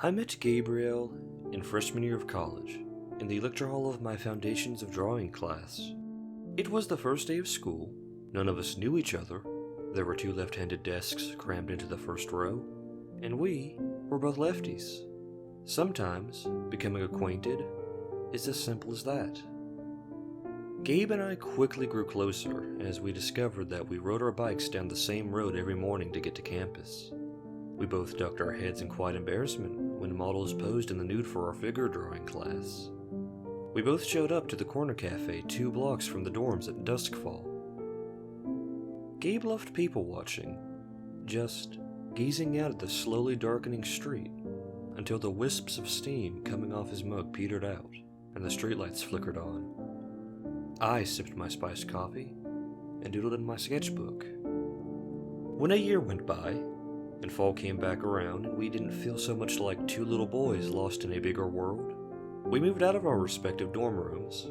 I met Gabriel in freshman year of college, in the lecture hall of my Foundations of Drawing class. It was the first day of school, none of us knew each other, there were two left-handed desks crammed into the first row, and we were both lefties. Sometimes, becoming acquainted is as simple as that. Gabe and I quickly grew closer as we discovered that we rode our bikes down the same road every morning to get to campus. We both ducked our heads in quiet embarrassment when models posed in the nude for our figure drawing class. We both showed up to the corner cafe 2 blocks from the dorms at duskfall. Gabe loved people watching, just gazing out at the slowly darkening street until the wisps of steam coming off his mug petered out and the streetlights flickered on. I sipped my spiced coffee and doodled in my sketchbook. When a year went by, and fall came back around and we didn't feel so much like two little boys lost in a bigger world, we moved out of our respective dorm rooms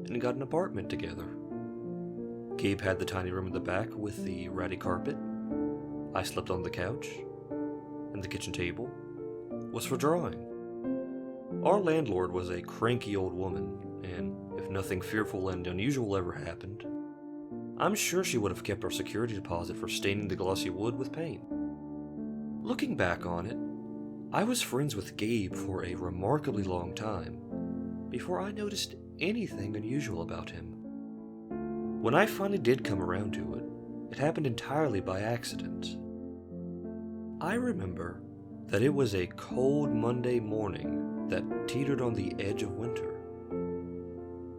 and got an apartment together. Gabe had the tiny room in the back with the ratty carpet. I slept on the couch, and the kitchen table was for drawing. Our landlord was a cranky old woman, and if nothing fearful and unusual ever happened, I'm sure she would have kept our security deposit for staining the glossy wood with paint. Looking back on it, I was friends with Gabe for a remarkably long time before I noticed anything unusual about him. When I finally did come around to it, it happened entirely by accident. I remember that it was a cold Monday morning that teetered on the edge of winter.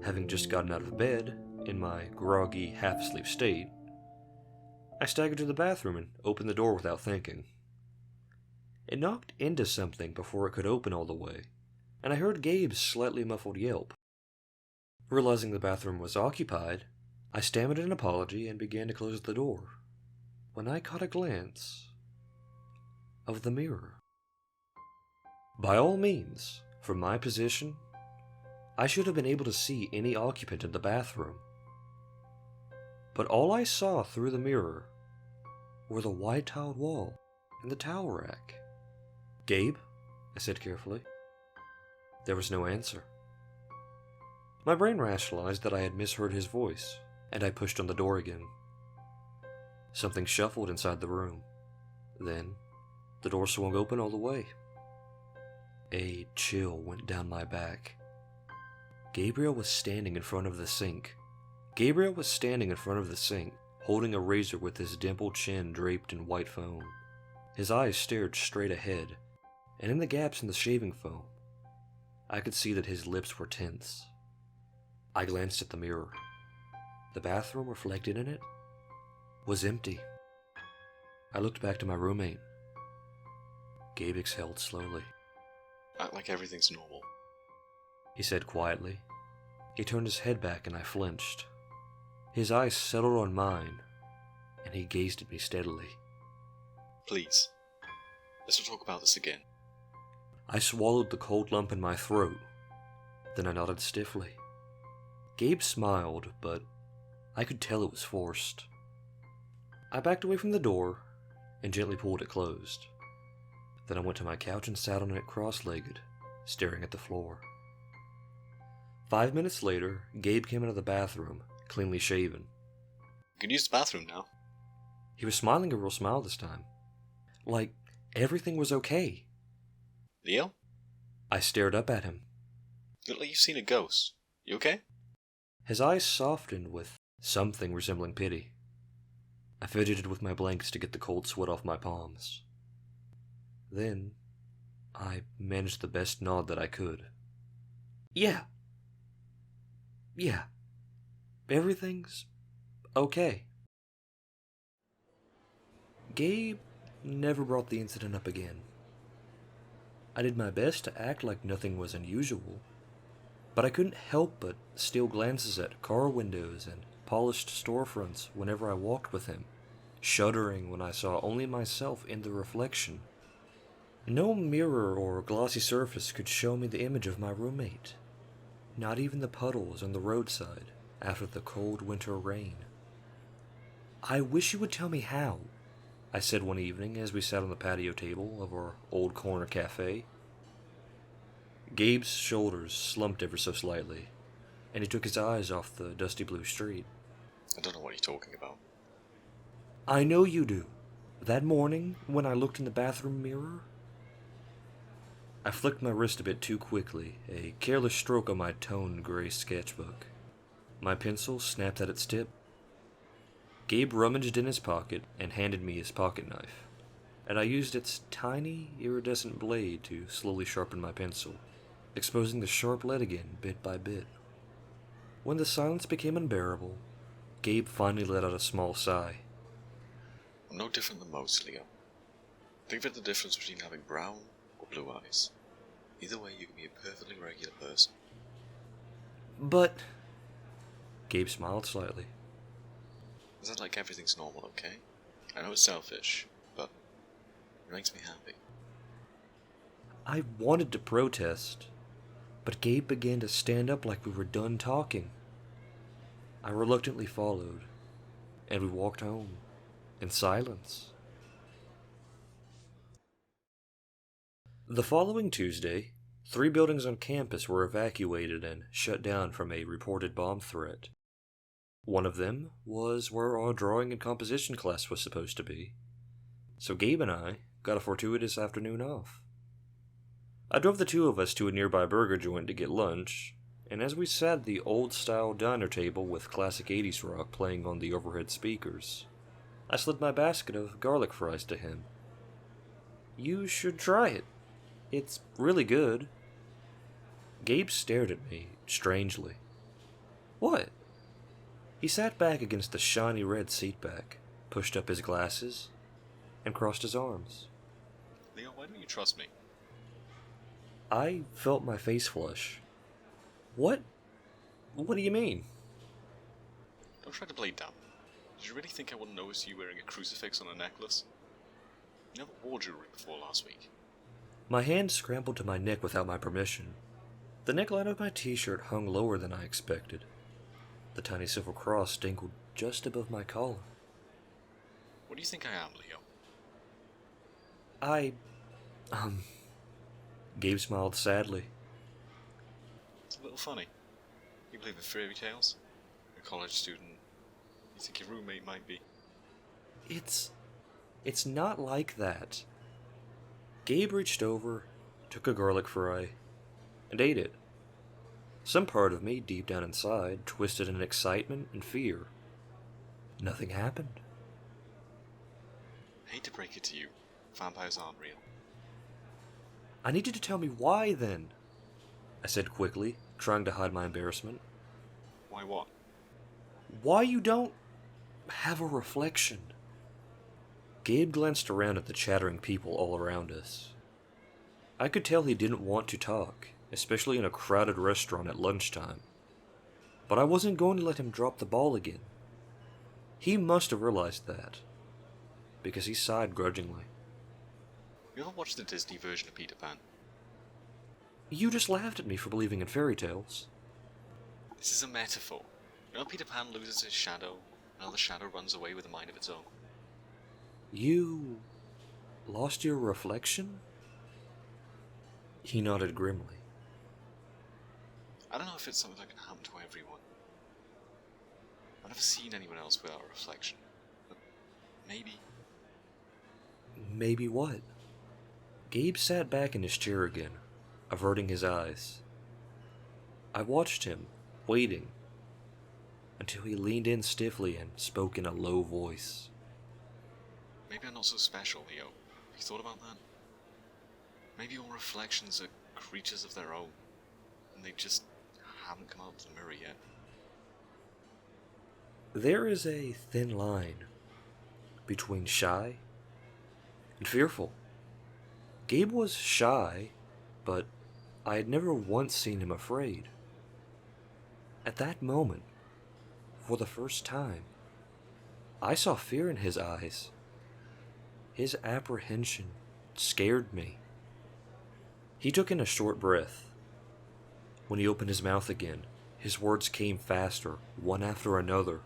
Having just gotten out of bed, in my groggy, half-asleep state, I staggered to the bathroom and opened the door without thinking. It knocked into something before it could open all the way, and I heard Gabe's slightly muffled yelp. Realizing the bathroom was occupied, I stammered an apology and began to close the door, when I caught a glance of the mirror. By all means, from my position, I should have been able to see any occupant in the bathroom. But all I saw through the mirror were the white-tiled wall and the towel rack. "Gabe?" I said carefully. There was no answer. My brain rationalized that I had misheard his voice, and I pushed on the door again. Something shuffled inside the room. Then, the door swung open all the way. A chill went down my back. Gabriel was standing in front of the sink. Holding a razor with his dimpled chin draped in white foam. His eyes stared straight ahead, and in the gaps in the shaving foam, I could see that his lips were tense. I glanced at the mirror. The bathroom reflected in it was empty. I looked back to my roommate. Gabe exhaled slowly. "Act like everything's normal," he said quietly. He turned his head back and I flinched. His eyes settled on mine, and he gazed at me steadily. "Please, let's not talk about this again." I swallowed the cold lump in my throat. Then I nodded stiffly. Gabe smiled, but I could tell it was forced. I backed away from the door and gently pulled it closed. Then I went to my couch and sat on it cross-legged, staring at the floor. 5 minutes later, Gabe came out of the bathroom, cleanly shaven. "You can use the bathroom now." He was smiling a real smile this time. Like everything was okay. "Leo? I stared up at him. You look like you've seen a ghost. You okay?" His eyes softened with something resembling pity. I fidgeted with my blankets to get the cold sweat off my palms. Then, I managed the best nod that I could. Yeah, everything's okay." Gabe never brought the incident up again. I did my best to act like nothing was unusual, but I couldn't help but steal glances at car windows and polished storefronts whenever I walked with him, shuddering when I saw only myself in the reflection. No mirror or glossy surface could show me the image of my roommate, not even the puddles on the roadside after the cold winter rain. "I wish you would tell me how," I said one evening as we sat on the patio table of our old corner cafe. Gabe's shoulders slumped ever so slightly, and he took his eyes off the dusty blue street. I don't know what you're talking about. I know you do. That morning, when I looked in the bathroom mirror? I flicked my wrist a bit too quickly, a careless stroke on my toned gray sketchbook. My pencil snapped at its tip. Gabe rummaged in his pocket and handed me his pocket knife, and I used its tiny, iridescent blade to slowly sharpen my pencil, exposing the sharp lead again bit by bit. When the silence became unbearable, Gabe finally let out a small sigh. I'm no different than most, Leo. Think of it the difference between having brown or blue eyes. Either way, you can be a perfectly regular person. But... Gabe smiled slightly. Is that like everything's normal, okay? I know it's selfish, but it makes me happy. I wanted to protest, but Gabe began to stand up like we were done talking. I reluctantly followed, and we walked home, in silence. The following Tuesday, 3 buildings on campus were evacuated and shut down from a reported bomb threat. One of them was where our drawing and composition class was supposed to be, so Gabe and I got a fortuitous afternoon off. I drove the two of us to a nearby burger joint to get lunch, and as we sat at the old-style diner table with classic 80s rock playing on the overhead speakers, I slid my basket of garlic fries to him. "You should try it. It's really good." Gabe stared at me, strangely. "What?" He sat back against the shiny red seatback, pushed up his glasses, and crossed his arms. Leo, why don't you trust me? I felt my face flush. What? What do you mean? Don't try to play dumb. Did you really think I wouldn't notice you wearing a crucifix on a necklace? You never wore jewelry before last week. My hand scrambled to my neck without my permission. The neckline of my t-shirt hung lower than I expected. The tiny silver cross dangled just above my collar. What do you think I am, Leo? Gabe smiled sadly. It's a little funny. You believe in fairy tales? You're a college student. You think your roommate might be. It's not like that. Gabe reached over, took a garlic fry, and ate it. Some part of me, deep down inside, twisted in excitement and fear. Nothing happened. I hate to break it to you. Vampires aren't real. I need you to tell me why, then, I said quickly, trying to hide my embarrassment. Why what? Why you don't have a reflection? Gabe glanced around at the chattering people all around us. I could tell he didn't want to talk, especially in a crowded restaurant at lunchtime. But I wasn't going to let him drop the ball again. He must have realized that, because he sighed grudgingly. You ever watched the Disney version of Peter Pan? You just laughed at me for believing in fairy tales. This is a metaphor. You know Peter Pan loses his shadow, and how the shadow runs away with a mind of its own? You lost your reflection? He nodded grimly. I don't know if it's something that can happen to everyone. I've never seen anyone else without a reflection. But maybe. Maybe what? Gabe sat back in his chair again, averting his eyes. I watched him, waiting, until he leaned in stiffly and spoke in a low voice. Maybe I'm not so special, Leo. Have you thought about that? Maybe all reflections are creatures of their own, and they just haven't come out of the mirror yet. There is a thin line between shy and fearful. Gabe was shy, but I had never once seen him afraid. At that moment, for the first time, I saw fear in his eyes. His apprehension scared me. He took in a short breath. When he opened his mouth again, his words came faster, one after another.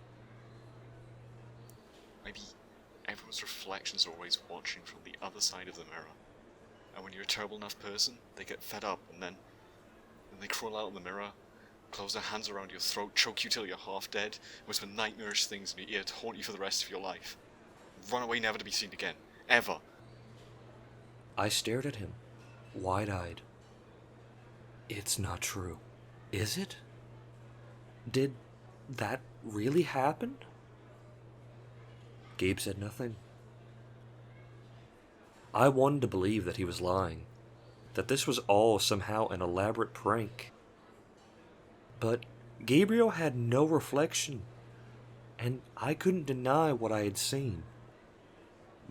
Maybe everyone's reflections are always watching from the other side of the mirror. And when you're a terrible enough person, they get fed up and then and they crawl out of the mirror, close their hands around your throat, choke you till you're half dead, whisper nightmarish things in your ear to haunt you for the rest of your life. Run away never to be seen again. Ever. I stared at him, wide-eyed. It's not true. Is it? Did that really happen? Gabe said nothing. I wanted to believe that he was lying, that this was all somehow an elaborate prank. But Gabriel had no reflection, and I couldn't deny what I had seen.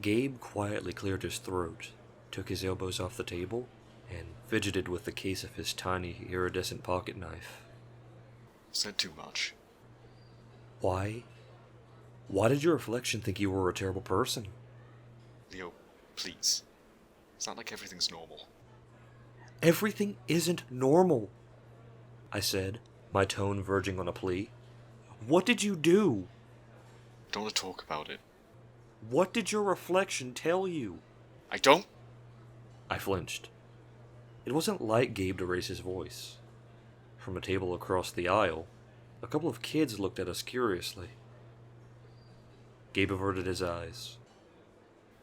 Gabe quietly cleared his throat, took his elbows off the table, and fidgeted with the case of his tiny, iridescent pocket knife. Said too much. Why? Why did your reflection think you were a terrible person? Leo, please. It's not like everything's normal. Everything isn't normal, I said, my tone verging on a plea. What did you do? Don't want to talk about it. What did your reflection tell you? I don't? I flinched. It wasn't like Gabe to raise his voice. From a table across the aisle, a couple of kids looked at us curiously. Gabe averted his eyes.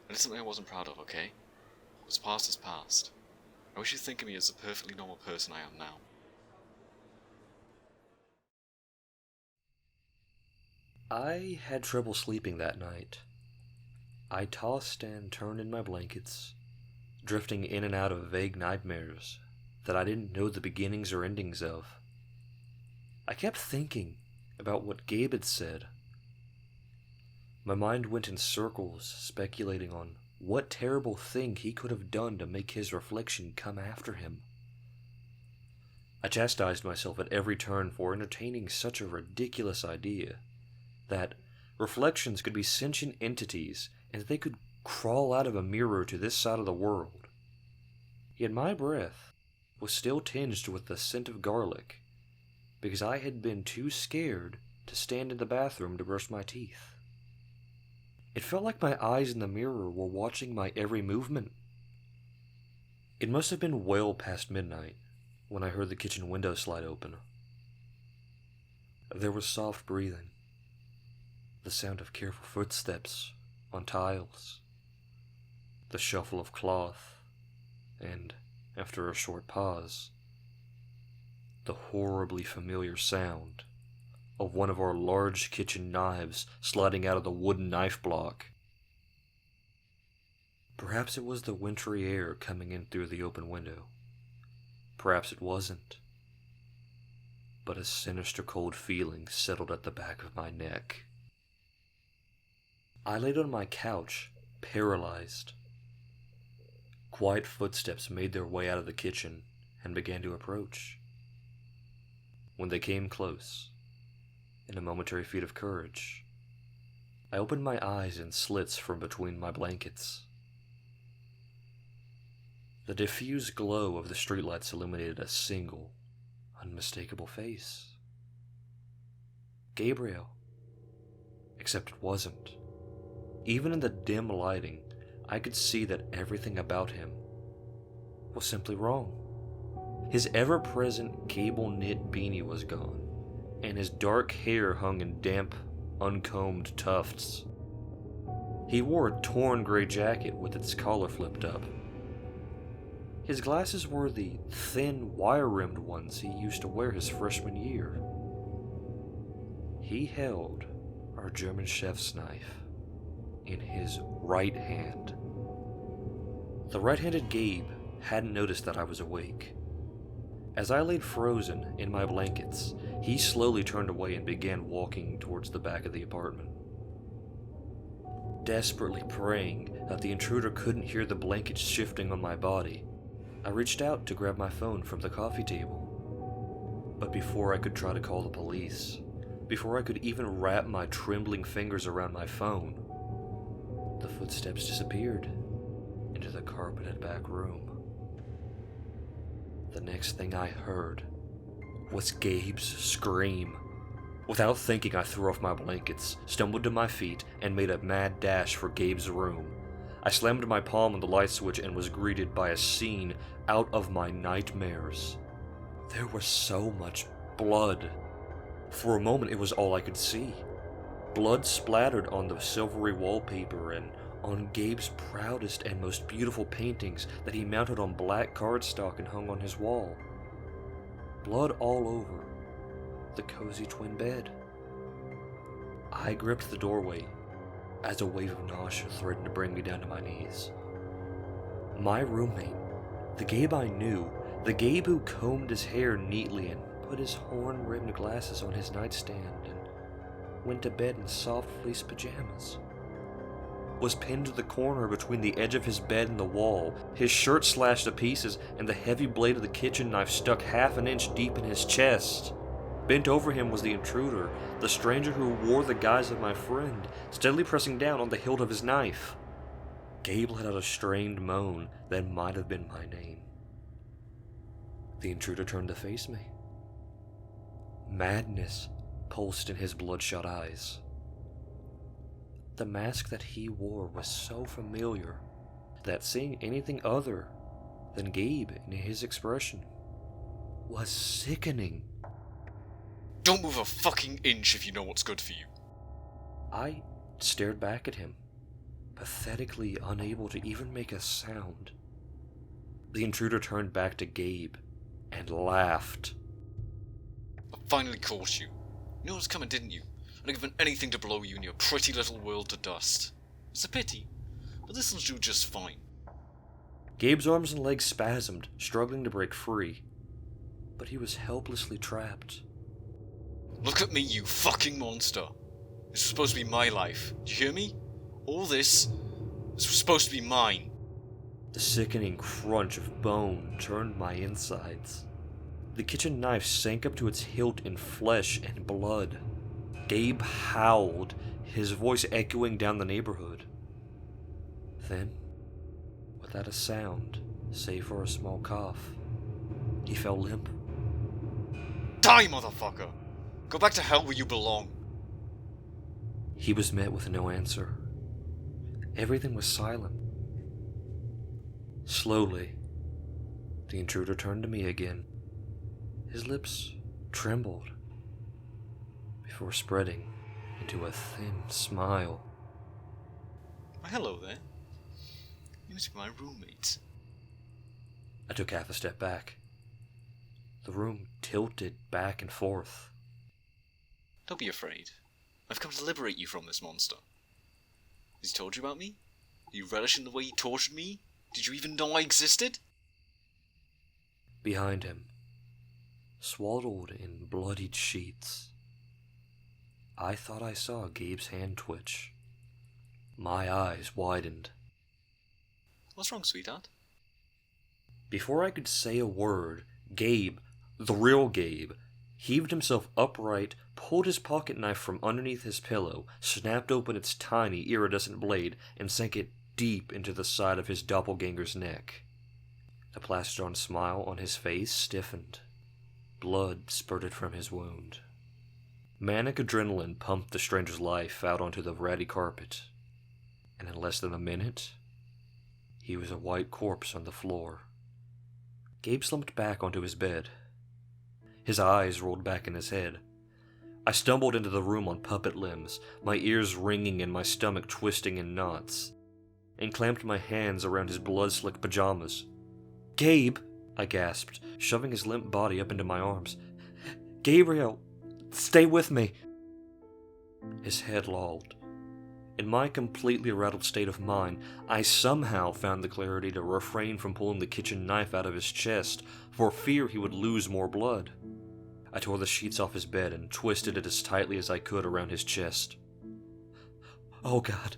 I did something I wasn't proud of, okay? What's past is past. I wish you'd think of me as the perfectly normal person I am now. I had trouble sleeping that night. I tossed and turned in my blankets, drifting in and out of vague nightmares that I didn't know the beginnings or endings of. I kept thinking about what Gabe had said. My mind went in circles, speculating on what terrible thing he could have done to make his reflection come after him. I chastised myself at every turn for entertaining such a ridiculous idea, that reflections could be sentient entities and that they could crawl out of a mirror to this side of the world. Yet my breath was still tinged with the scent of garlic, because I had been too scared to stand in the bathroom to brush my teeth. It felt like my eyes in the mirror were watching my every movement. It must have been well past midnight when I heard the kitchen window slide open. There was soft breathing, the sound of careful footsteps on tiles, the shuffle of cloth, and, after a short pause, the horribly familiar sound of one of our large kitchen knives sliding out of the wooden knife block. Perhaps it was the wintry air coming in through the open window. Perhaps it wasn't. But a sinister cold feeling settled at the back of my neck. I laid on my couch, paralyzed. Quiet footsteps made their way out of the kitchen and began to approach. When they came close, in a momentary feat of courage, I opened my eyes in slits from between my blankets. The diffused glow of the streetlights illuminated a single, unmistakable face. Gabriel. Except it wasn't. Even in the dim lighting, I could see that everything about him was simply wrong. His ever-present cable-knit beanie was gone, and his dark hair hung in damp, uncombed tufts. He wore a torn gray jacket with its collar flipped up. His glasses were the thin, wire-rimmed ones he used to wear his freshman year. He held our German chef's knife in his right hand. The right-handed Gabe hadn't noticed that I was awake. As I laid frozen in my blankets, he slowly turned away and began walking towards the back of the apartment. Desperately praying that the intruder couldn't hear the blankets shifting on my body, I reached out to grab my phone from the coffee table. But before I could try to call the police, before I could even wrap my trembling fingers around my phone, the footsteps disappeared into the carpeted back room. The next thing I heard was Gabe's scream. Without thinking, I threw off my blankets, stumbled to my feet, and made a mad dash for Gabe's room. I slammed my palm on the light switch and was greeted by a scene out of my nightmares. There was so much blood. For a moment, it was all I could see. Blood splattered on the silvery wallpaper and on Gabe's proudest and most beautiful paintings that he mounted on black cardstock and hung on his wall. Blood all over the cozy twin bed. I gripped the doorway as a wave of nausea threatened to bring me down to my knees. My roommate, the Gabe I knew, the Gabe who combed his hair neatly and put his horn-rimmed glasses on his nightstand and went to bed in soft fleece pajamas, was pinned to the corner between the edge of his bed and the wall, his shirt slashed to pieces, and the heavy blade of the kitchen knife stuck half an inch deep in his chest. Bent over him was the intruder, the stranger who wore the guise of my friend, steadily pressing down on the hilt of his knife. Gabe let out a strained moan that might have been my name. The intruder turned to face me. Madness pulsed in his bloodshot eyes. The mask that he wore was so familiar that seeing anything other than Gabe in his expression was sickening. Don't move a fucking inch if you know what's good for you. I stared back at him, pathetically unable to even make a sound. The intruder turned back to Gabe and laughed. I finally caught you. You know what's coming, didn't you? I'd have given anything to blow you and your pretty little world to dust. It's a pity, but this'll do just fine. Gabe's arms and legs spasmed, struggling to break free, but he was helplessly trapped. Look at me, you fucking monster. This was supposed to be my life. Do you hear me? All this was supposed to be mine. The sickening crunch of bone turned my insides. The kitchen knife sank up to its hilt in flesh and blood. Gabe howled, his voice echoing down the neighborhood. Then, without a sound, save for a small cough, he fell limp. Die, motherfucker! Go back to hell where you belong. He was met with no answer. Everything was silent. Slowly, the intruder turned to me again. His lips trembled before spreading into a thin smile. Hello there. You must be my roommate. I took half a step back. The room tilted back and forth. Don't be afraid. I've come to liberate you from this monster. Has he told you about me? Are you relishing the way he tortured me? Did you even know I existed? Behind him, swaddled in bloodied sheets, I thought I saw Gabe's hand twitch. My eyes widened. What's wrong, sweetheart? Before I could say a word, Gabe, the real Gabe, heaved himself upright, pulled his pocket knife from underneath his pillow, snapped open its tiny, iridescent blade, and sank it deep into the side of his doppelganger's neck. The plastered-on smile on his face stiffened. Blood spurted from his wound. Manic adrenaline pumped the stranger's life out onto the ratty carpet, and in less than a minute, he was a white corpse on the floor. Gabe slumped back onto his bed. His eyes rolled back in his head. I stumbled into the room on puppet limbs, my ears ringing and my stomach twisting in knots, and clamped my hands around his blood-slicked pajamas. "Gabe!" I gasped, shoving his limp body up into my arms. "Gabriel, stay with me!" His head lolled. In my completely rattled state of mind, I somehow found the clarity to refrain from pulling the kitchen knife out of his chest, for fear he would lose more blood. I tore the sheets off his bed and twisted it as tightly as I could around his chest. "Oh God,"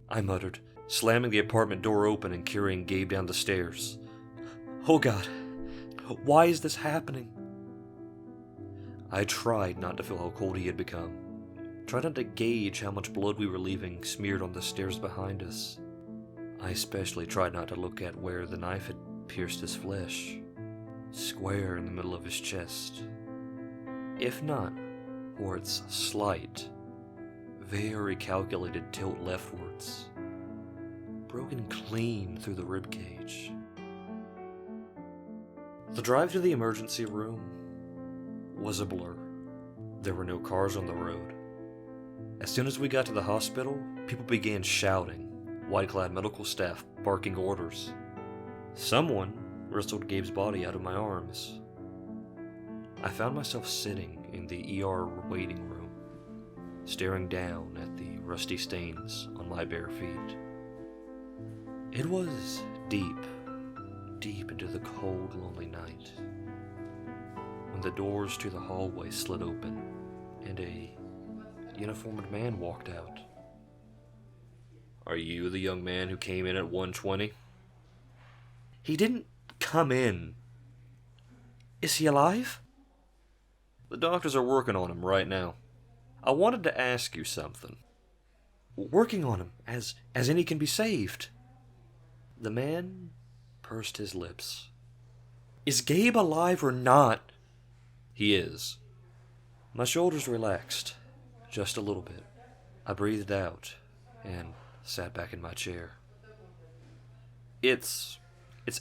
I muttered, slamming the apartment door open and carrying Gabe down the stairs. "Oh God, why is this happening?" I tried not to feel how cold he had become. Tried not to gauge how much blood we were leaving smeared on the stairs behind us. I especially tried not to look at where the knife had pierced his flesh, square in the middle of his chest. If not for its slight, very calculated tilt leftwards, broken clean through the ribcage. The drive to the emergency room was a blur. There were no cars on the road. As soon as we got to the hospital, people began shouting, white-clad medical staff barking orders. Someone wrestled Gabe's body out of my arms. I found myself sitting in the ER waiting room, staring down at the rusty stains on my bare feet. It was deep into the cold, lonely night, when the doors to the hallway slid open and a uniformed man walked out. "Are you the young man who came in at 1:20? "He didn't come in. Is he alive?" "The doctors are working on him right now. I wanted to ask you something." "Working on him, as in he can be saved." The man pursed his lips. "Is Gabe alive or not?" "He is." My shoulders relaxed, just a little bit. I breathed out and sat back in my chair. It's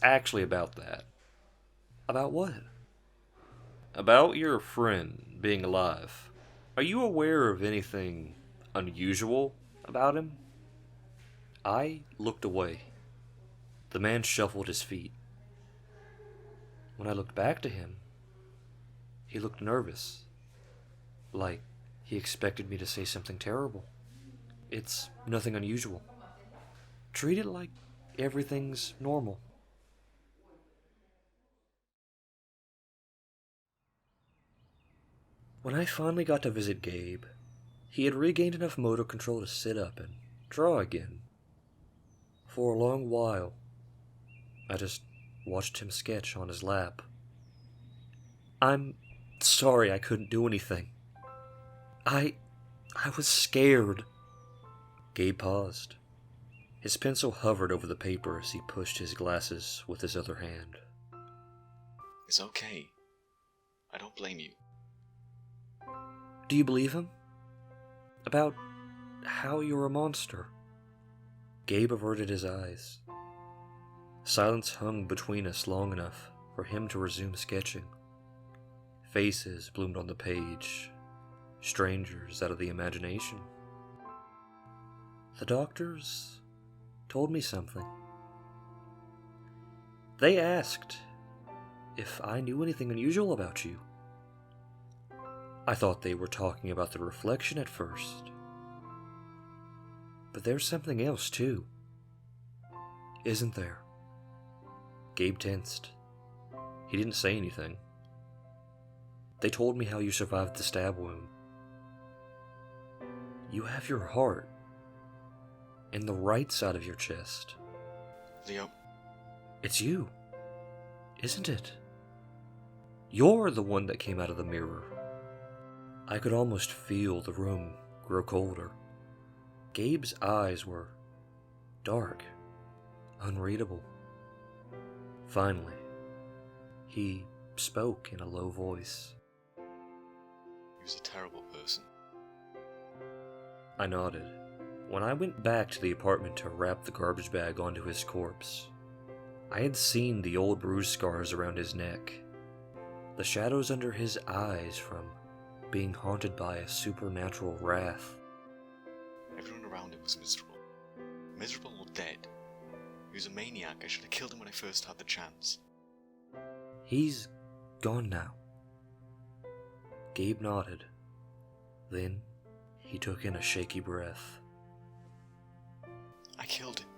actually about that." "About what?" "About your friend being alive. Are you aware of anything unusual about him?" I looked away. The man shuffled his feet. When I looked back to him, he looked nervous, like he expected me to say something terrible. "It's nothing unusual. Treat it like everything's normal." When I finally got to visit Gabe, he had regained enough motor control to sit up and draw again. For a long while, I just watched him sketch on his lap. "I'm sorry I couldn't do anything. I was scared." Gabe paused. His pencil hovered over the paper as he pushed his glasses with his other hand. It's okay. I don't blame you. "Do you believe him? About how you're a monster?" Gabe averted his eyes. Silence hung between us long enough for him to resume sketching. Faces bloomed on the page, strangers out of the imagination. "The doctors told me something. They asked if I knew anything unusual about you. I thought they were talking about the reflection at first. But there's something else too, isn't there?" Gabe tensed. He didn't say anything. "They told me how you survived the stab wound. You have your heart in the right side of your chest." Leo. "It's you, isn't it? You're the one that came out of the mirror." I could almost feel the room grow colder. Gabe's eyes were dark, unreadable. Finally, he spoke in a low voice. He was a terrible person. I nodded. When I went back to the apartment to wrap the garbage bag onto his corpse, I had seen the old bruise scars around his neck, the shadows under his eyes from being haunted by a supernatural wrath. Everyone around him was miserable. Miserable or dead. He was a maniac. I should have killed him when I first had the chance. "He's gone now." Gabe nodded. Then he took in a shaky breath. I killed him.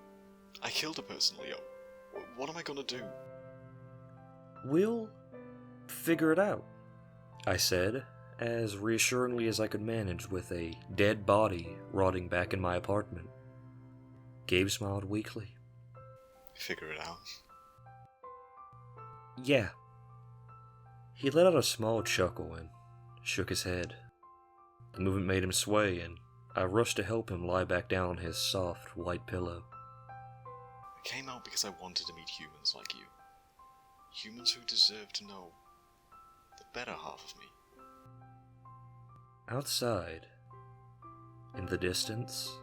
I killed a person, Leo. What am I gonna do? "We'll figure it out," I said, as reassuringly as I could manage with a dead body rotting back in my apartment. Gabe smiled weakly. Figure it out. "Yeah." He let out a small chuckle and shook his head. The movement made him sway, and I rushed to help him lie back down on his soft, white pillow. I came out because I wanted to meet humans like you. Humans who deserve to know the better half of me. Outside, in the distance,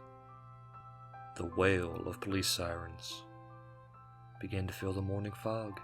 the wail of police sirens began to fill the morning fog.